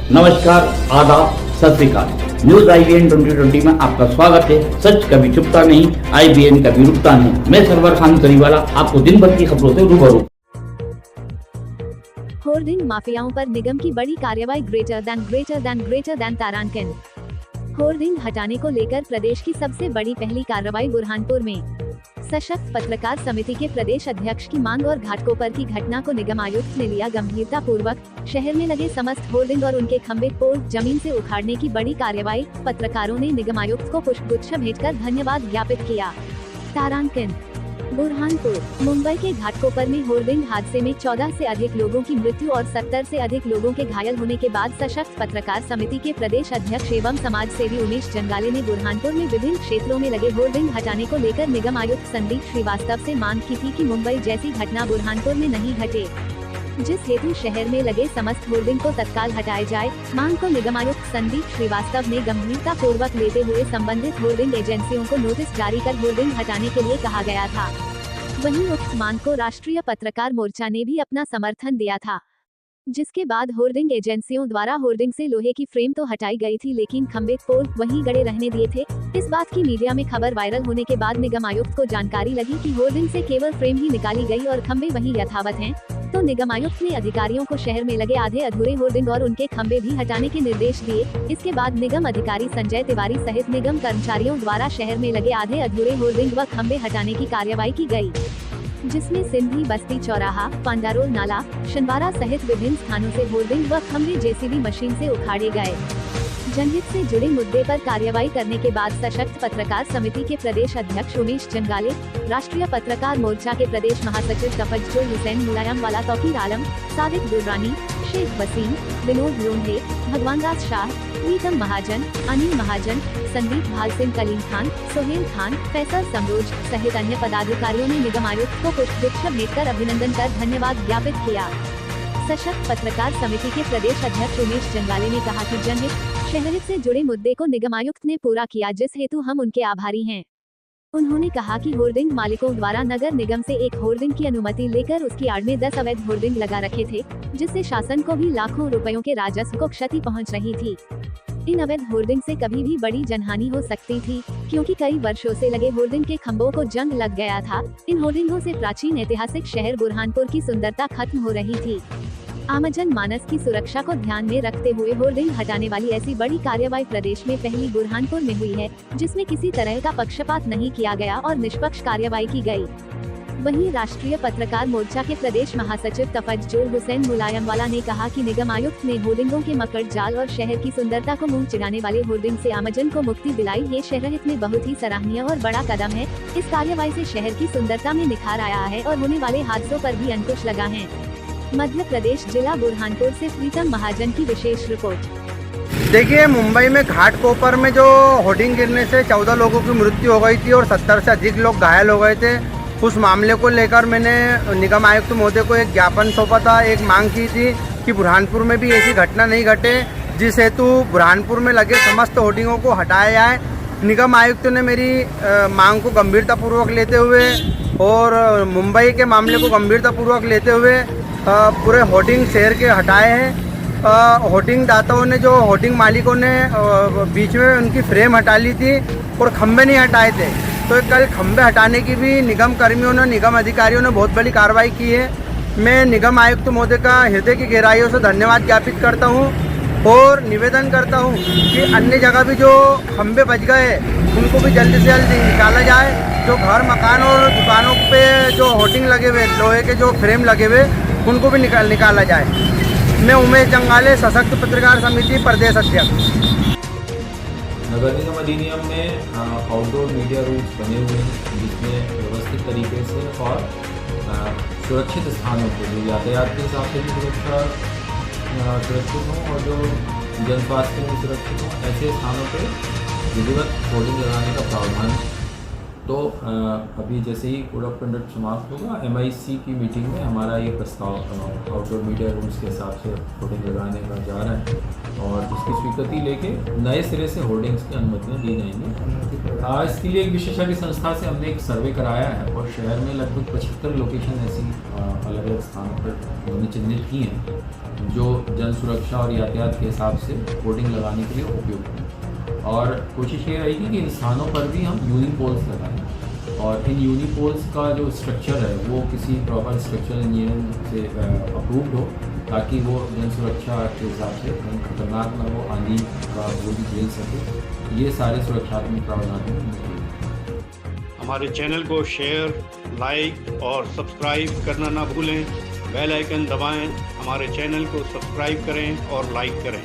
नमस्कार, आदाब, सत श्री अकाल। न्यूज IBN 2020 में आपका स्वागत है। सच कभी छुपता नहीं, IBN कभी रुकता नहीं। मैं सरवर खान करीवाला आपको दिन भर की खबरों से रूबरू। होर्डिंग माफियाओं पर निगम की बड़ी कार्रवाई, ग्रेटर देन तारांकिन। होर्डिंग हटाने को लेकर प्रदेश की सबसे बड़ी पहली कार्रवाई बुरहानपुर में। सशक्त पत्रकार समिति के प्रदेश अध्यक्ष की मांग और घाटकोपर की घटना को निगम आयुक्त ने लिया गंभीरता पूर्वक। शहर में लगे समस्त होर्डिंग और उनके खंभे पोल जमीन से उखाड़ने की बड़ी कार्रवाई। पत्रकारों ने निगम आयुक्त को पुष्पगुच्छ भेजकर धन्यवाद ज्ञापित किया। तारांकिन, बुरहानपुर, मुंबई के घाटकोपर में होर्डिंग हादसे में 14 से अधिक लोगों की मृत्यु और 70 से अधिक लोगों के घायल होने के बाद सशक्त पत्रकार समिति के प्रदेश अध्यक्ष एवं समाज सेवी उमेश जंगाले ने बुरहानपुर में विभिन्न क्षेत्रों में लगे होर्डिंग हटाने को लेकर निगम आयुक्त संदीप श्रीवास्तव से मांग की थी कि मुंबई जैसी घटना बुरहानपुर में नहीं घटे, जिस हेतु शहर में लगे समस्त होर्डिंग को तत्काल हटाए जाए। मांग को निगम आयुक्त संदीप श्रीवास्तव ने गंभीरता पूर्वक लेते हुए संबंधित होर्डिंग एजेंसियों को नोटिस जारी कर होर्डिंग हटाने के लिए कहा गया था। वहीं उक्त मांग को राष्ट्रीय पत्रकार मोर्चा ने भी अपना समर्थन दिया था, जिसके बाद होर्डिंग एजेंसियों द्वारा होर्डिंग से लोहे की फ्रेम तो हटाई गई थी, लेकिन खंभे पोल वहीं गड़े रहने दिए थे। इस बात की मीडिया में खबर वायरल होने के बाद निगम आयुक्त को जानकारी लगी कि होर्डिंग से केवल फ्रेम ही निकाली गई और खंभे वहीं यथावत हैं। तो निगम आयुक्त ने अधिकारियों को शहर में लगे आधे अधूरे होर्डिंग और उनके खंभे भी हटाने के निर्देश दिए। इसके बाद निगम अधिकारी संजय तिवारी सहित निगम कर्मचारियों द्वारा शहर में लगे आधे अधूरे होर्डिंग व खंभे हटाने की कार्रवाई की गई, जिसमें सिंधी बस्ती चौराहा, पांडारोल नाला, शनवारा सहित विभिन्न स्थानों से होर्डिंग व खंभे JCB मशीन से उखाड़े गए। जनहित से जुड़े मुद्दे पर कार्रवाई करने के बाद सशक्त पत्रकार समिति के प्रदेश अध्यक्ष उमेश जंगाले, राष्ट्रीय पत्रकार मोर्चा के प्रदेश महासचिव तफज्जुल हुसैन मुलायमवाला, तौकीर आलम, सादिक दुर्रानी, शेख वसीम, विनोद लोंढे, भगवान दास शाह, प्रीतम महाजन, अनिल महाजन, संदीप भाल सिंह, कलीम खान, सोहेल खान, फैसल समरोज सहित अन्य पदाधिकारियों ने निगम आयुक्त को पुष्पगुच्छ भेजकर अभिनंदन कर धन्यवाद ज्ञापित किया। सशक्त पत्रकार समिति के प्रदेश अध्यक्ष उमेश जंगाले ने कहा कि जनहित, शहरहित से जुड़े मुद्दे को निगम आयुक्त ने पूरा किया, जिस हेतु हम उनके आभारी हैं। उन्होंने कहा कि होर्डिंग मालिकों द्वारा नगर निगम से एक होर्डिंग की अनुमति लेकर उसकी आड़ में 10 अवैध होर्डिंग लगा रखे थे, जिससे शासन को भी लाखों रुपयों के राजस्व को क्षति पहुंच रही थी। इन अवैध होर्डिंग से कभी भी बड़ी जनहानि हो सकती थी, क्योंकि कई वर्षों से लगे होर्डिंग के खंभों को जंग लग गया था। इन होर्डिंगों से प्राचीन ऐतिहासिक शहर बुरहानपुर की सुंदरता खत्म हो रही थी। आमजन मानस की सुरक्षा को ध्यान में रखते हुए होर्डिंग हटाने वाली ऐसी बड़ी कार्रवाई प्रदेश में पहली बुरहानपुर में हुई है, जिसमें किसी तरह का पक्षपात नहीं किया गया और निष्पक्ष कार्रवाई की गई। वहीं राष्ट्रीय पत्रकार मोर्चा के प्रदेश महासचिव तफज्जुल हुसैन मुलायमवाला ने कहा कि निगम आयुक्त ने होर्डिंगों के मकड़ जाल और शहर की सुंदरता को मुंह चिढ़ाने वाले होर्डिंग से आमजन को मुक्ति दिलाई। ये शहरहित में बहुत ही सराहनीय और बड़ा कदम है। इस कार्रवाई से शहर की सुंदरता में निखार आया है और होने वाले हादसों पर भी अंकुश लगा है। मध्य प्रदेश जिला बुरहानपुर से प्रीतम महाजन की विशेष रिपोर्ट। देखिए, मुंबई में घाटकोपर में जो होर्डिंग गिरने से 14 लोगों की मृत्यु हो गई थी और 70 से अधिक लोग घायल हो गए थे, उस मामले को लेकर मैंने निगम आयुक्त महोदय को एक ज्ञापन सौंपा था। एक मांग की थी कि बुरहानपुर में भी ऐसी घटना नहीं घटे, जिस हेतु बुरहानपुर में लगे समस्त होर्डिंगों को हटाया जाए। निगम आयुक्त ने मेरी मांग को गंभीरतापूर्वक लेते हुए और मुंबई के मामले को गंभीरतापूर्वक लेते हुए पूरे होर्डिंग शहर के हटाए हैं। होर्डिंग दाताओं ने, जो होर्डिंग मालिकों ने बीच में उनकी फ्रेम हटा ली थी और खंभे नहीं हटाए थे, तो कल खंभे हटाने की भी निगम कर्मियों ने, निगम अधिकारियों ने बहुत बड़ी कार्रवाई की है। मैं निगम आयुक्त महोदय का हृदय की गहराइयों से धन्यवाद ज्ञापित करता हूँ और निवेदन करता हूँ कि अन्य जगह भी जो खंभे बच गए उनको भी जल्द से जल्द निकाला जाए। जो घर, मकान और दुकानों पे जो होर्डिंग लगे हुए, लोहे के जो फ्रेम लगे हुए, उनको भी निकाला जाए। मैं उमेश जंगाले, सशक्त पत्रकार समिति प्रदेश अध्यक्ष। नगर निगम अधिनियम में आउटडोर मीडिया रूल्स बने हुए हैं, जिसमें व्यवस्थित तरीके से और सुरक्षित स्थानों पर जो यातायात के हिसाब से भी सुरक्षा सुरक्षित हों और जो जन स्वास्थ्य में सुरक्षित हों, ऐसे स्थानों पर विधिवत होर्डिंग लगाने का प्रावधान है। तो अभी जैसे ही कोड ऑफ कंडक्ट समाप्त होगा, MIC की मीटिंग में हमारा ये प्रस्ताव आउटडोर मीडिया रूल्स के हिसाब से होर्डिंग लगाने का जा रहा है और जिसकी स्वीकृति लेके नए सिरे से होर्डिंग्स की अनुमतियाँ दी जाएंगी। इसके लिए एक विशेषज्ञ संस्था से हमने एक सर्वे कराया है और शहर में लगभग 75 लोकेशन ऐसी अलग अलग स्थानों पर उन्होंने चिन्हित की हैं जो जन सुरक्षा और यातायात के हिसाब से होर्डिंग लगाने के लिए उपयुक्त हैं। और कोशिश ये रहेगी कि इन स्थानों पर भी हम यूनिपोल्स लगाएं और इन यूनिपोल्स का जो स्ट्रक्चर है वो किसी प्रॉपर स्ट्रक्चरल इंजीनियरिंग से अप्रूव्ड हो, ताकि वो जन सुरक्षा के हिसाब से कहीं खतरनाक ना हो, आंधी का वो भी झेल सके। ये सारे सुरक्षात्मक प्रावधान हैं। हमारे चैनल को शेयर, लाइक और सब्सक्राइब करना ना भूलें। बेल आइकन दबाएं, हमारे चैनल को सब्सक्राइब करें और लाइक करें।